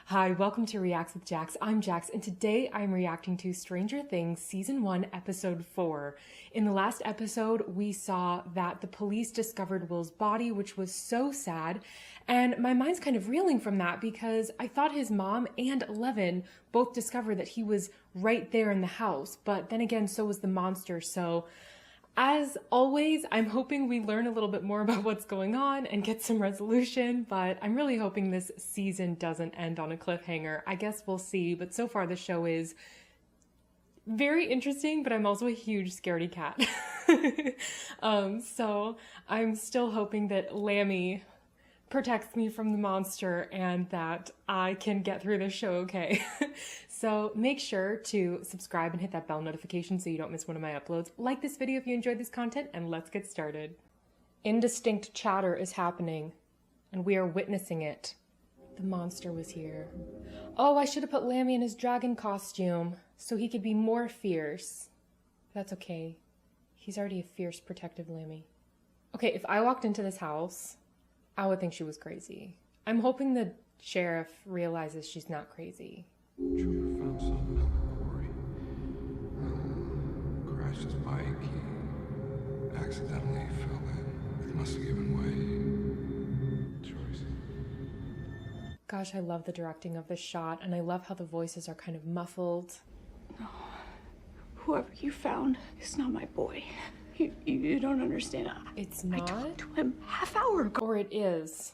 Hi, welcome to Reacts with Jax. I'm Jax, and today I'm reacting to Stranger Things Season 1, Episode 4. In the last episode, we saw that the police discovered Will's body, which was so sad, and my mind's kind of reeling from that because I thought his mom and Eleven both discovered that he was right there in the house, but then again, so was the monster, so... As always, I'm hoping we learn a little bit more about what's going on and get some resolution, but I'm really hoping this season doesn't end on a cliffhanger. I guess we'll see, but so far the show is very interesting, but I'm also a huge scaredy cat. So I'm still hoping that Lammy protects me from the monster and that I can get through this show okay. So make sure to subscribe and hit that bell notification so you don't miss one of my uploads. Like this video if you enjoyed this content, and let's get started. Indistinct chatter is happening, and we are witnessing it. The monster was here. Oh, I should have put Lammy in his dragon costume so he could be more fierce. That's okay. He's already a fierce, protective Lammy. Okay, if I walked into this house, I would think she was crazy. I'm hoping the sheriff realizes she's not crazy. Trooper found something in the quarry. Crashed his bike. He accidentally fell in. It must have given way. Joyce. Gosh, I love the directing of this shot, and I love how the voices are kind of muffled. No. Whoever you found is not my boy. You don't understand. It's not? I talked to him half-hour ago. Or it is.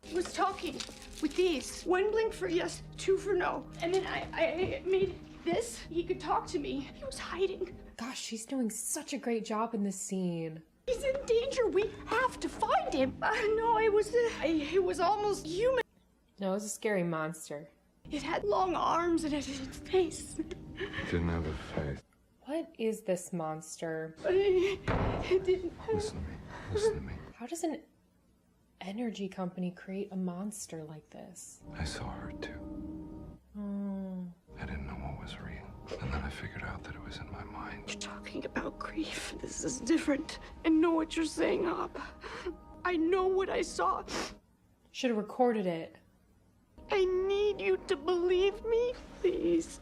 He was talking with these. One blink for yes, two for no. And then I made this. He could talk to me. He was hiding. Gosh, she's doing such a great job in this scene. He's in danger. We have to find him. No, it was almost human. No, it was a scary monster. It had long arms and it had its face. It didn't have a face. What is this monster? But it didn't. Listen to me. Listen to me. How does an energy company create a monster like this? I saw her too. Oh. I didn't know what was real. And then I figured out that it was in my mind. You're talking about grief. This is different. I know what you're saying, Up. I know what I saw. Should have recorded it. I need you to believe me, please.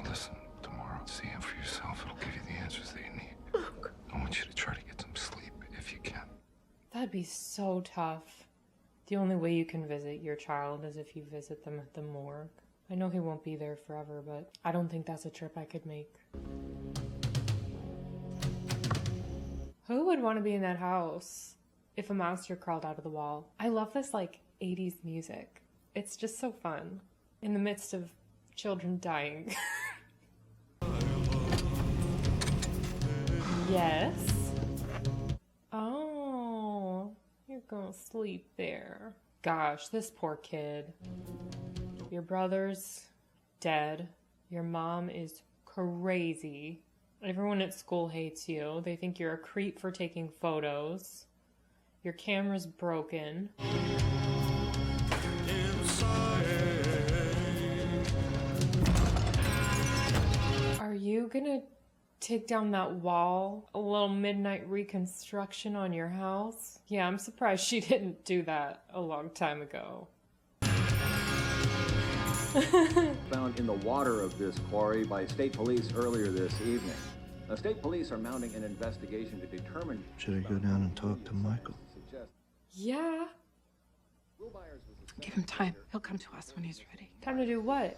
Listen, tomorrow, see it for yourself. It'll give you the answers that you need. Look. I want you to try to get some sleep if you can. That'd be so tough. The only way you can visit your child is if you visit them at the morgue. I know he won't be there forever, but I don't think that's a trip I could make. Who would want to be in that house if a monster crawled out of the wall? I love this, like, 80s music. It's just so fun. In the midst of children dying. Yes. Oh, you're gonna sleep there. Gosh, this poor kid. Your brother's dead. Your mom is crazy. Everyone at school hates you. They think you're a creep for taking photos. Your camera's broken. Are you gonna take down that wall? A little midnight reconstruction on your house? Yeah, I'm surprised she didn't do that a long time ago. Found in the water of this quarry by state police earlier this evening. The state police are mounting an investigation to determine... Should I go down and talk to Michael? Yeah. Give him time. He'll come to us when he's ready. Time to do what?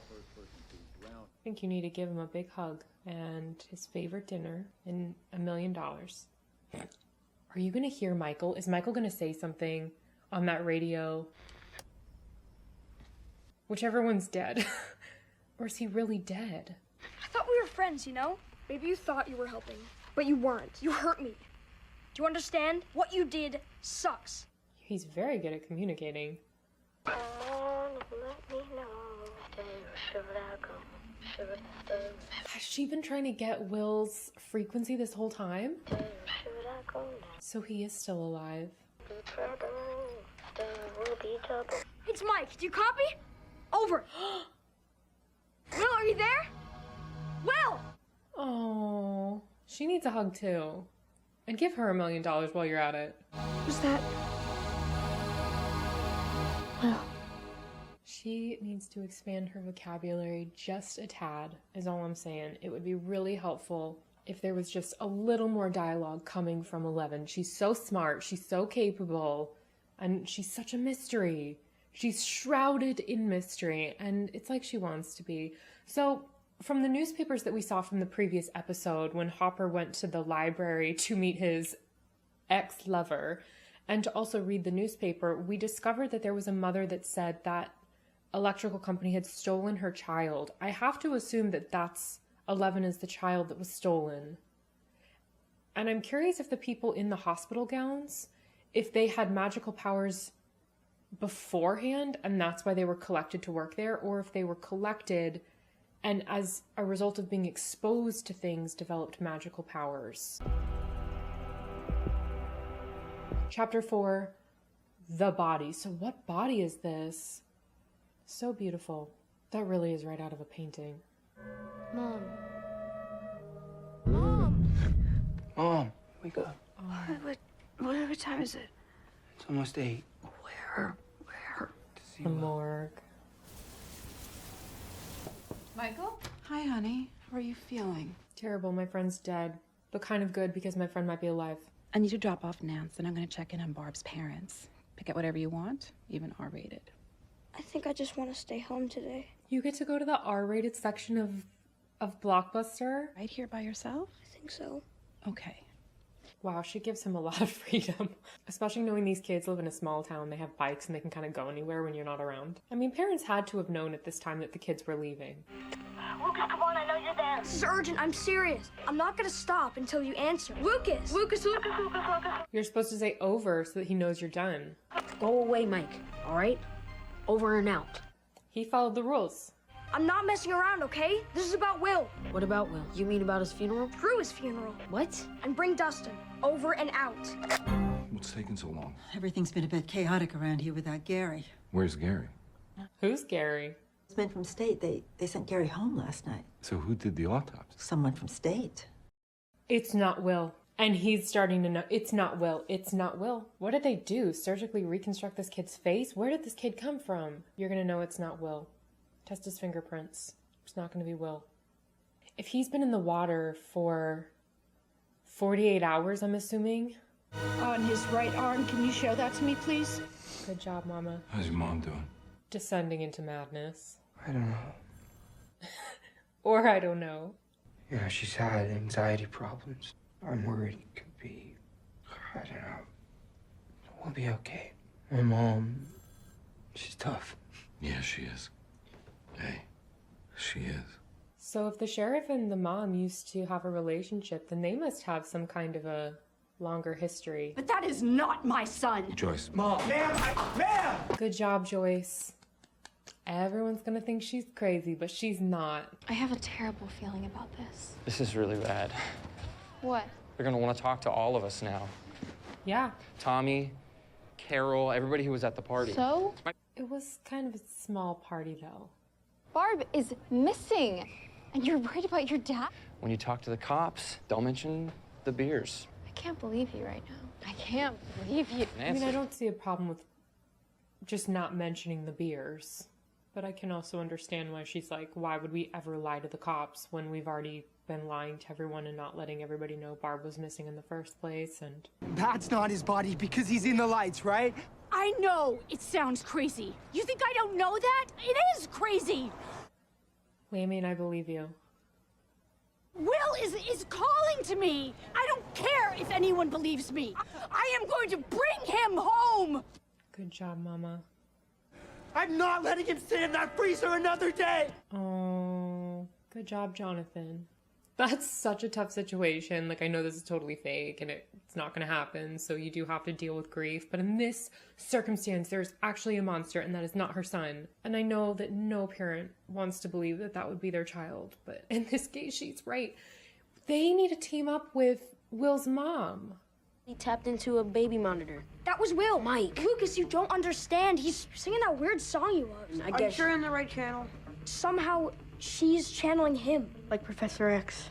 I think you need to give him a big hug and his favorite dinner and $1 million. Are you gonna hear Michael? Is Michael gonna say something on that radio? Whichever one's dead. Or is he really dead? I thought we were friends, you know? Maybe you thought you were helping, but you weren't. You hurt me. Do you understand? What you did sucks. He's very good at communicating. Has she been trying to get Will's frequency this whole time? So he is still alive. It's Mike. Do you copy? Over. Will, are you there? Will! Oh, she needs a hug too. And give her $1 million while you're at it. Who's that? Will. She needs to expand her vocabulary just a tad, is all I'm saying. It would be really helpful if there was just a little more dialogue coming from 11. She's so smart, she's so capable, and she's such a mystery. She's shrouded in mystery, and it's like she wants to be. So, from the newspapers that we saw from the previous episode, when Hopper went to the library to meet his ex-lover, and to also read the newspaper, we discovered that there was a mother that said that electrical company had stolen her child. I have to assume that that's 11 is the child that was stolen. And I'm curious if the people in the hospital gowns, if they had magical powers beforehand and that's why they were collected to work there, or if they were collected and as a result of being exposed to things developed magical powers. Chapter 4, The Body. So what body is this? So beautiful. That really is right out of a painting. Mom. Mom! Mom, wake up. What time is it? It's almost 8. Where? To see The Will. morgue. Michael? Hi, honey. How are you feeling? Terrible, my friend's dead. But kind of good because my friend might be alive. I need to drop off Nance, and I'm going to check in on Barb's parents. Pick up whatever you want, even R-rated. I think I just want to stay home today. You get to go to the R-rated section of Blockbuster? Right here by yourself? I think so. Okay. Wow, she gives him a lot of freedom. Especially knowing these kids live in a small town, they have bikes and they can kind of go anywhere when you're not around. I mean, parents had to have known at this time that the kids were leaving. Lucas, come on, I know you're there. This is urgent, I'm serious. I'm not gonna stop until you answer. Lucas! Lucas! You're supposed to say over so that he knows you're done. Go away, Mike, all right? Over and out. He followed the rules. I'm not messing around, okay? This is about Will. What about Will? You mean about his funeral? Screw his funeral. What? And bring Dustin. Over and out. What's taking so long? Everything's been a bit chaotic around here without Gary. Where's Gary? Who's Gary? It's men from State. They sent Gary home last night. So who did the autopsy? Someone from State. It's not Will. And he's starting to know, it's not Will. It's not Will. What did they do? Surgically reconstruct this kid's face? Where did this kid come from? You're gonna know it's not Will. Test his fingerprints. It's not gonna be Will. If he's been in the water for 48 hours, I'm assuming. On his right arm, can you show that to me, please? Good job, Mama. How's your mom doing? Descending into madness. I don't know. Or I don't know. Yeah, she's had anxiety problems. I'm worried it could be, I don't know. We'll be okay. My mom, she's tough. Yeah, she is. Hey, she is. So if the sheriff and the mom used to have a relationship, then they must have some kind of a longer history. But that is not my son. Joyce. Mom! Ma'am! Good job, Joyce. Everyone's gonna think she's crazy, but she's not. I have a terrible feeling about this. This is really bad. What? They're gonna want to talk to all of us now. Yeah, Tommy, Carol, everybody who was at the party. So? it was kind of a small party though. Barb is missing. And you're worried about your dad? When you talk to the cops, they'll mention the beers. I can't believe you right now. I can't believe you. I mean, Nancy. I don't see a problem with just not mentioning the beers. But I can also understand why she's like, why would we ever lie to the cops when we've already been lying to everyone and not letting everybody know Barb was missing in the first place, and... That's not his body because he's in the lights, right? I know it sounds crazy. You think I don't know that? It is crazy. Lammy, and I believe you. Will is calling to me. I don't care if anyone believes me. I am going to bring him home. Good job, Mama. I'm not letting him sit in that freezer another day! Oh, good job, Jonathan. That's such a tough situation. Like, I know this is totally fake and it's not going to happen, so you do have to deal with grief. But in this circumstance, there's actually a monster, and that is not her son. And I know that no parent wants to believe that that would be their child. But in this case, she's right. They need to team up with Will's mom. He tapped into a baby monitor. That was Will. Mike. Lucas, you don't understand. He's singing that weird song you love. I guess. You're in the right channel. Somehow, she's channeling him. Like Professor X.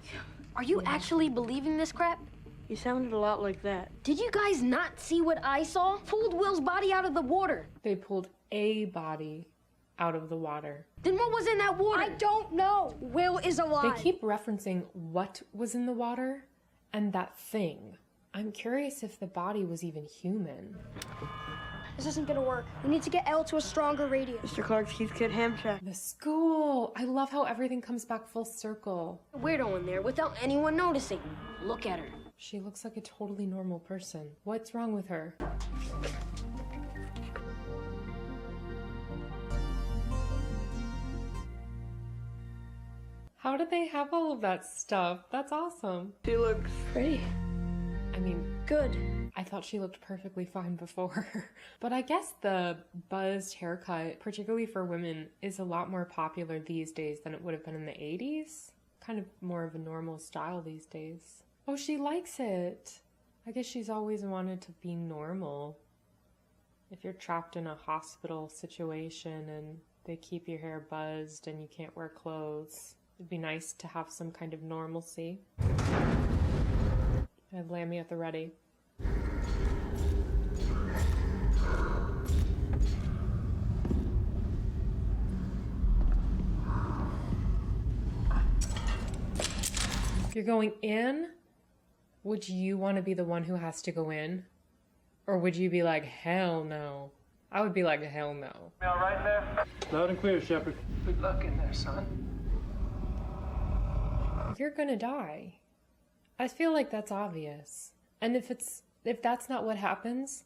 Are you actually believing this crap? You sounded a lot like that. Did you guys not see what I saw? Pulled Will's body out of the water. They pulled a body out of the water. Then what was in that water? I don't know. Will is alive. They keep referencing what was in the water and that thing. I'm curious if the body was even human. This isn't gonna work. We need to get Elle to a stronger radius. Mr. Clark's keeps kid ham shack. The school. I love how everything comes back full circle. Weirdo in there without anyone noticing. Look at her. She looks like a totally normal person. What's wrong with her? How did they have all of that stuff? That's awesome. She looks pretty. I mean, Good. I thought she looked perfectly fine before. But I guess the buzzed haircut, particularly for women, is a lot more popular these days than it would have been in the 80s. Kind of more of a normal style these days. Oh, she likes it. I guess she's always wanted to be normal. If you're trapped in a hospital situation and they keep your hair buzzed and you can't wear clothes, it'd be nice to have some kind of normalcy. I have Lammy at the ready. You're going in? Would you want to be the one who has to go in? Or would you be like, hell no? I would be like, hell no. All right there? Loud and clear, Shepard. Good luck in there, son. You're gonna die. I feel like that's obvious. And if that's not what happens,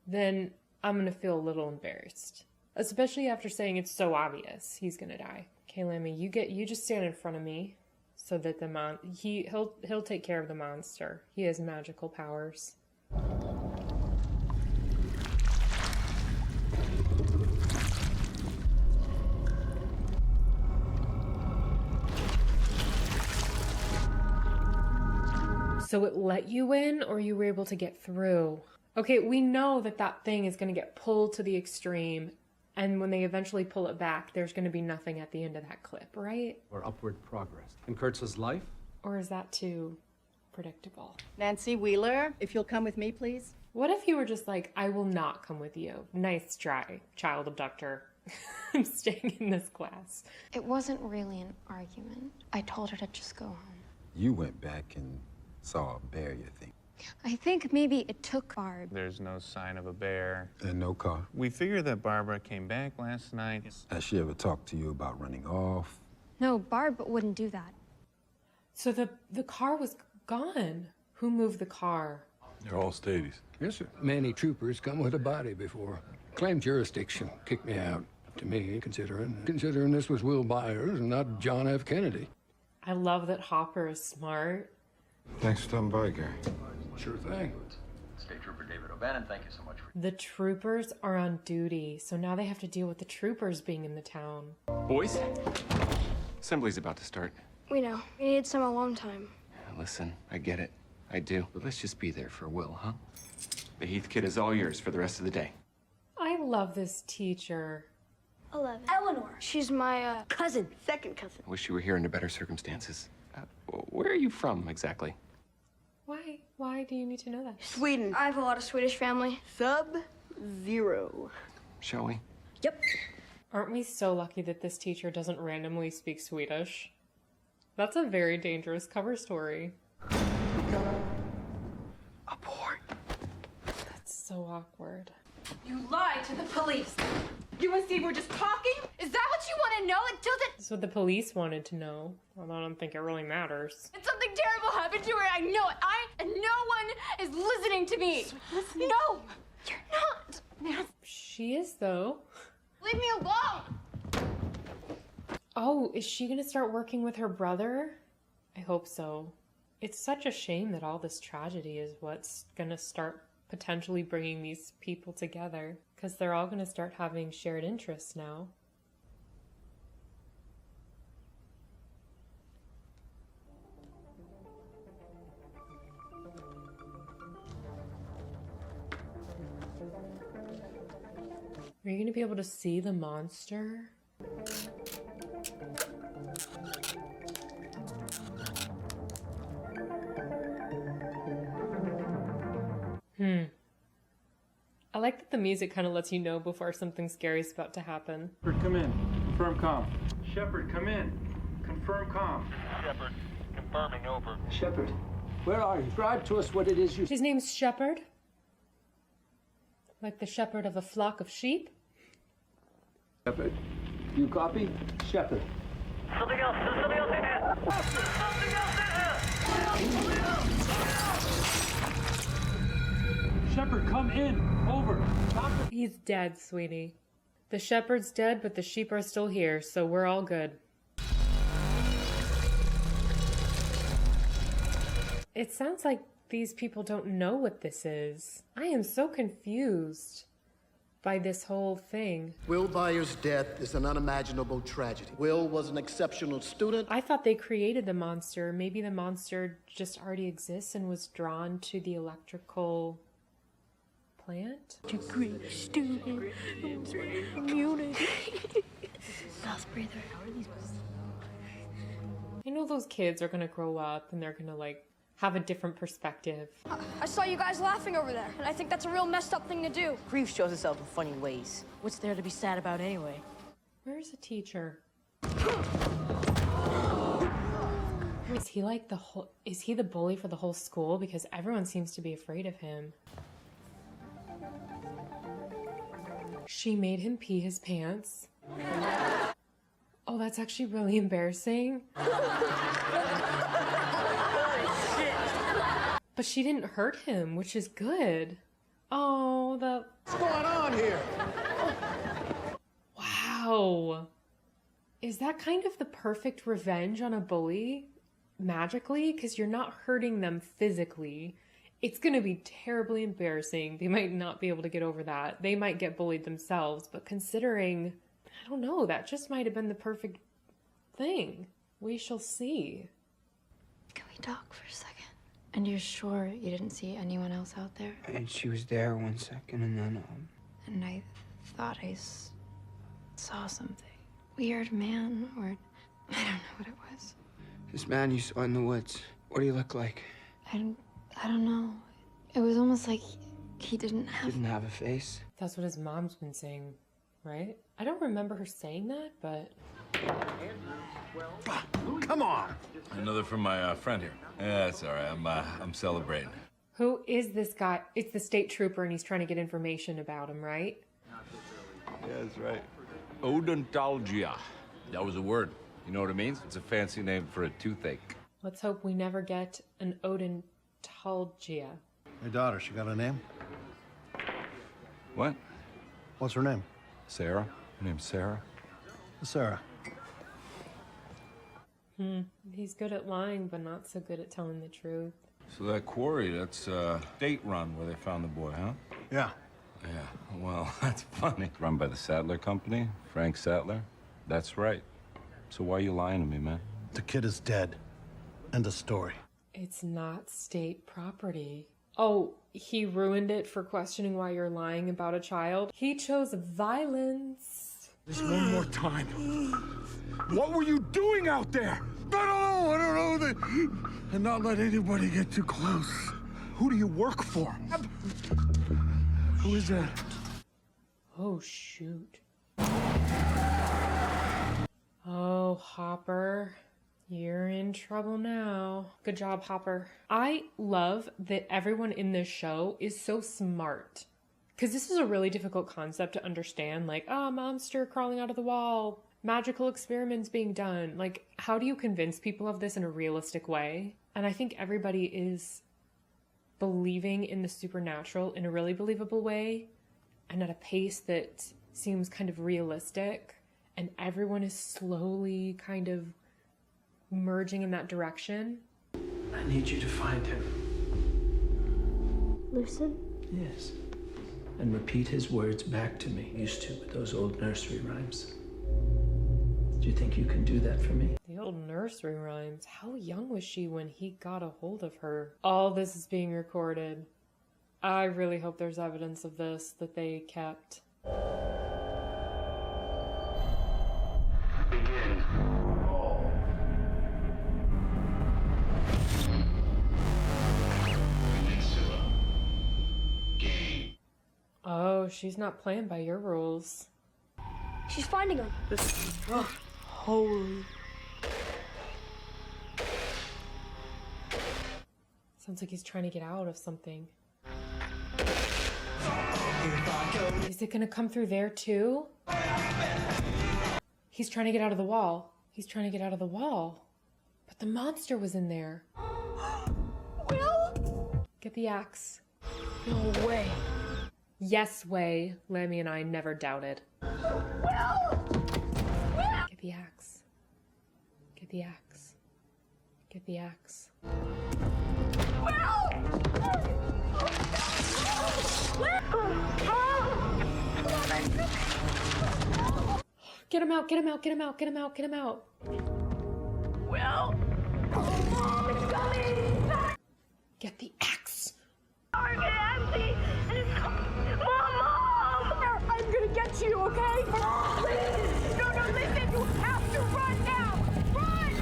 then I'm gonna feel a little embarrassed. Especially after saying it's so obvious he's gonna die. Okay, Lammy, you just stand in front of me so that he'll take care of the monster. He has magical powers. So it let you in, or you were able to get through? Okay, we know that that thing is going to get pulled to the extreme, and when they eventually pull it back, there's going to be nothing at the end of that clip, right? Or upward progress. In Kurtz's life? Or is that too predictable? Nancy Wheeler, if you'll come with me, please. What if you were just like, I will not come with you. Nice try, child abductor. I'm staying in this class. It wasn't really an argument. I told her to just go home. You went back and saw a bear, you think? I think maybe it took Barb. There's no sign of a bear. And no car? We figured that Barbara came back last night. Has she ever talked to you about running off? No, Barb wouldn't do that. So the car was gone. Who moved the car? They're all stadies. Yes, sir. Many troopers come with a body before. Claimed jurisdiction. Kicked me out. To me, considering this was Will Byers and not John F. Kennedy. I love that Hopper is smart. Thanks for stopping by, Gary. Sure thing. State Trooper David O'Bannon, thank you so much for... The troopers are on duty, so now they have to deal with the troopers being in the town. Boys, assembly's about to start. We know. We needed some alone time. Listen, I get it. I do. But let's just be there for Will, huh? The Heath kid is all yours for the rest of the day. I love this teacher. 11. Eleanor. She's my, cousin. Second cousin. I wish you were here under better circumstances. Where are you from, exactly? Why? Why do you need to know that? Sweden. I have a lot of Swedish family. Sub-Zero. Shall we? Yep. Aren't we so lucky that this teacher doesn't randomly speak Swedish? That's a very dangerous cover story. Abort. That's so awkward. You lied to the police. You and Steve were just talking? Is that what you want to know? It doesn't... That's what the police wanted to know. Although I don't think it really matters. And something terrible happened to her. I know it. And no one is listening to me. Listening? No, you're not. She is, though. Leave me alone. Oh, is she gonna start working with her brother? I hope so. It's such a shame that all this tragedy is what's gonna start potentially bringing these people together, because they're all gonna start having shared interests now. Are you gonna be able to see the monster? I like that the music kind of lets you know before something scary is about to happen. Shepard, come in. Confirm comm. Shepard, come in. Confirm comm. Shepard, confirming over. Shepard, where are you? Describe to us what it is you... His name's Shepard? Like the shepherd of a flock of sheep? Shepard, you copy? Shepard. Something else. There's something else in here. Something else in here. Shepard, come in. Over. He's dead, sweetie. The shepherd's dead, but the sheep are still here, so we're all good. It sounds like these people don't know what this is. I am so confused by this whole thing. Will Byers' death is an unimaginable tragedy. Will was an exceptional student. I thought they created the monster. Maybe the monster just already exists and was drawn to the electrical plant? Degree student immunity. Mouth breather. I know those kids are gonna grow up and they're gonna like have a different perspective. I saw you guys laughing over there, and I think that's a real messed up thing to do. Grief shows itself in funny ways. What's there to be sad about anyway? Where's the teacher? Is he like is he the bully for the whole school? Because everyone seems to be afraid of him. She made him pee his pants. Oh, that's actually really embarrassing. But she didn't hurt him, which is good. Oh, What's going on here? Wow. Is that kind of the perfect revenge on a bully? Magically? Because you're not hurting them physically. It's going to be terribly embarrassing. They might not be able to get over that. They might get bullied themselves. But considering, I don't know, that just might have been the perfect thing. We shall see. Can we talk for a second? And you're sure you didn't see anyone else out there? And she was there 1 second, and then, And I thought I saw something. Weird man, or I don't know what it was. This man you saw in the woods, what do you look like? I don't know. It was almost like he didn't have a face? That's what his mom's been saying, right? I don't remember her saying that, but... Come on! Another from my friend here. Yeah, it's all right. I'm celebrating. Who is this guy? It's the state trooper and he's trying to get information about him, right? Yeah, that's right. Odontologia. That was a word. You know what it means? It's a fancy name for a toothache. Let's hope we never get an odontologia. Hey, daughter, she got a name? What? What's her name? Sarah. Her name's Sarah. Sarah. He's good at lying, but not so good at telling the truth. So that quarry, that's State Run where they found the boy, huh? Yeah. Yeah, well, that's funny. Run by the Sattler Company, Frank Sattler. That's right. So why are you lying to me, man? The kid is dead. End of story. It's not state property. Oh, he ruined it for questioning why you're lying about a child? He chose violence. Just one more time. What were you doing out there? I don't know. And not let anybody get too close. Who do you work for? Who is that? Oh, shoot. Oh, Hopper. You're in trouble now. Good job, Hopper. I love that everyone in this show is so smart. Because this is a really difficult concept to understand. Like, monster crawling out of the wall. Magical experiments being done. Like, how do you convince people of this in a realistic way? And I think everybody is believing in the supernatural in a really believable way and at a pace that seems kind of realistic. And everyone is slowly kind of merging in that direction. I need you to find him. Listen? Yes. And repeat his words back to me. Used to with those old nursery rhymes. Do you think you can do that for me? The old nursery rhymes. How young was she when he got a hold of her? All this is being recorded. I really hope there's evidence of this that they kept. Oh, she's not playing by your rules. She's finding him. Holy. Sounds like he's trying to get out of something. Is it gonna come through there too? He's trying to get out of the wall. He's trying to get out of the wall. But the monster was in there. Will? Get the axe. No way. Yes way. Lammy and I never doubted. Will? Get the axe. Get the axe. Get the axe. Get him out, get him out, get him out, get him out, get him out. Will? Mom, it's coming! Get the axe. Target empty! And it's Mom! I'm gonna get you, okay? Please! No, listen! You have to run now! Run!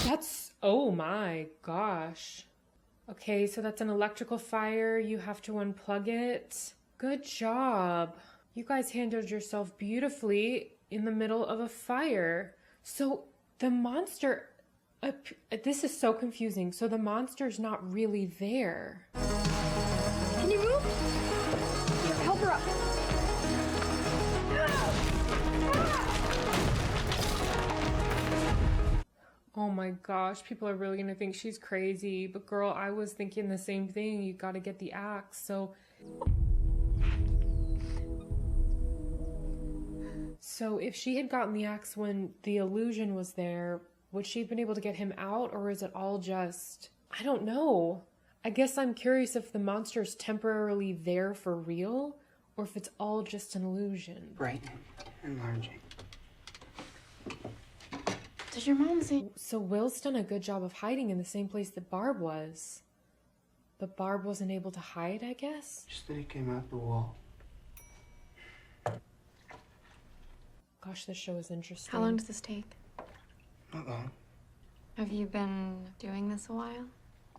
That's, oh my gosh. Okay, so that's an electrical fire. You have to unplug it. Good job. You guys handled yourself beautifully in the middle of a fire. So the monster, this is so confusing. So the monster's not really there. Can you move? Here, help her up. Oh my gosh, people are really gonna think she's crazy. But girl, I was thinking the same thing. You gotta get the axe. So if she had gotten the axe when the illusion was there, would she have been able to get him out, or is it all just... I don't know. I guess I'm curious if the monster's temporarily there for real, or if it's all just an illusion. Brightening, enlarging. Did your mom say... So Will's done a good job of hiding in the same place that Barb was. But Barb wasn't able to hide, I guess? Just that he came out the wall. Gosh, this show is interesting. How long does this take? Not long. Have you been doing this a while?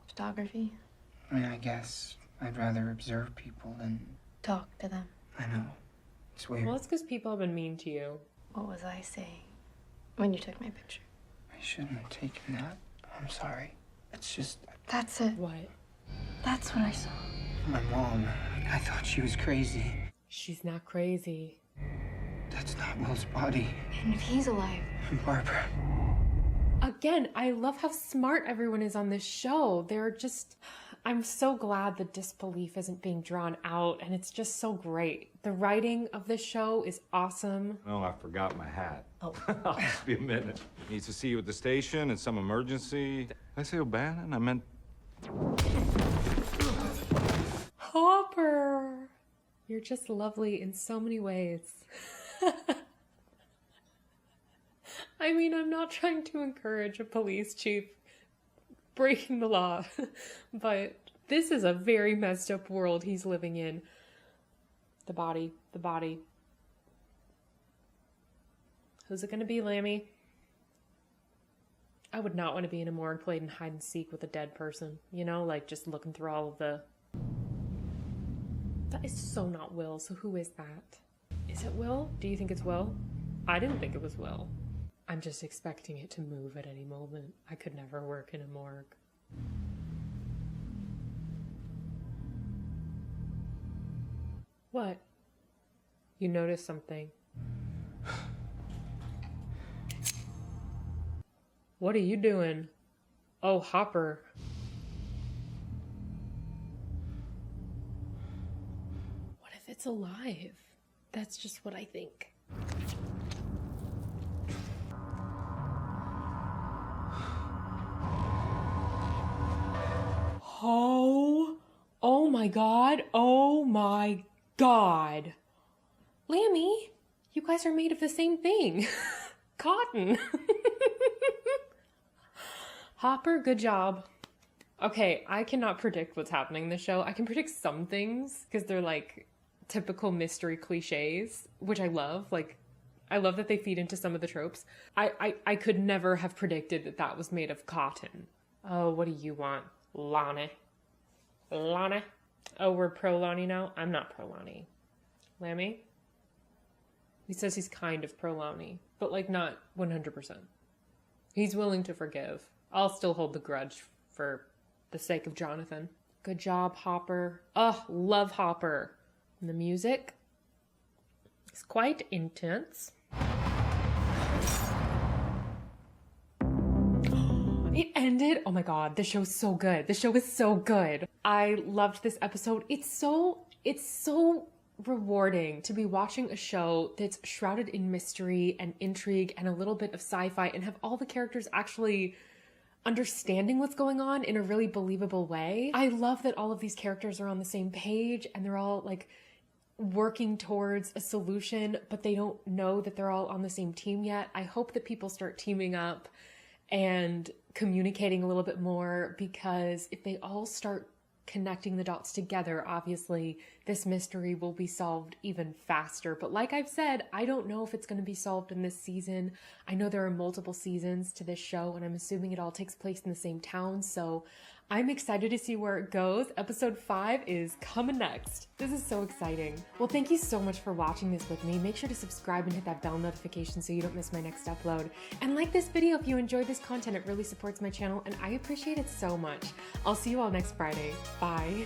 Photography? I mean, I guess I'd rather observe people than... Talk to them. I know. It's weird. Well, it's because people have been mean to you. What was I saying when you took my picture? I shouldn't have taken that. I'm sorry. It's just... That's it. What? That's what I saw. My mom. I thought she was crazy. She's not crazy. That's not Will's body. And if he's alive... Barbara. Again, I love how smart everyone is on this show. They're just... I'm so glad the disbelief isn't being drawn out, and it's just so great. The writing of this show is awesome. Oh, I forgot my hat. Oh. I'll just be a minute. Needs to see you at the station in some emergency. Did I say O'Bannon? I meant... Hopper! You're just lovely in so many ways. I mean, I'm not trying to encourage a police chief breaking the law, but this is a very messed up world he's living in. The body. Who's it gonna be, Lammy? I would not want to be in a morgue playing hide and seek with a dead person, you know, like just looking through all of the... That is so not Will, so who is that? Is it Will? Do you think it's Will? I didn't think it was Will. I'm just expecting it to move at any moment. I could never work in a morgue. What? You noticed something. What are you doing? Oh, Hopper. What if it's alive? That's just what I think. Oh my god. Oh my god. Lammy, you guys are made of the same thing. Cotton. Hopper, good job. Okay, I cannot predict what's happening in the show. I can predict some things because they're like typical mystery cliches, which I love. Like, I love that they feed into some of the tropes. I could never have predicted that that was made of cotton. Oh, what do you want? Lana. Lana. Oh, we're pro Lonnie now? I'm not pro Lonnie. Lammy? He says he's kind of pro Lonnie, but like not 100%. He's willing to forgive. I'll still hold the grudge for the sake of Jonathan. Good job, Hopper. Oh, love Hopper. And the music is quite intense. It ended. Oh my god, the show's so good. The show is so good. I loved this episode. It's so rewarding to be watching a show that's shrouded in mystery and intrigue and a little bit of sci-fi and have all the characters actually understanding what's going on in a really believable way. I love that all of these characters are on the same page and they're all like working towards a solution, but they don't know that they're all on the same team yet. I hope that people start teaming up and communicating a little bit more, because if they all start connecting the dots together, obviously this mystery will be solved even faster. But like I've said, I don't know if it's going to be solved in this season. I know there are multiple seasons to this show, and I'm assuming it all takes place in the same town, so I'm excited to see where it goes. Episode 5 is coming next. This is so exciting. Well, thank you so much for watching this with me. Make sure to subscribe and hit that bell notification so you don't miss my next upload. And like this video if you enjoyed this content. It really supports my channel and I appreciate it so much. I'll see you all next Friday. Bye.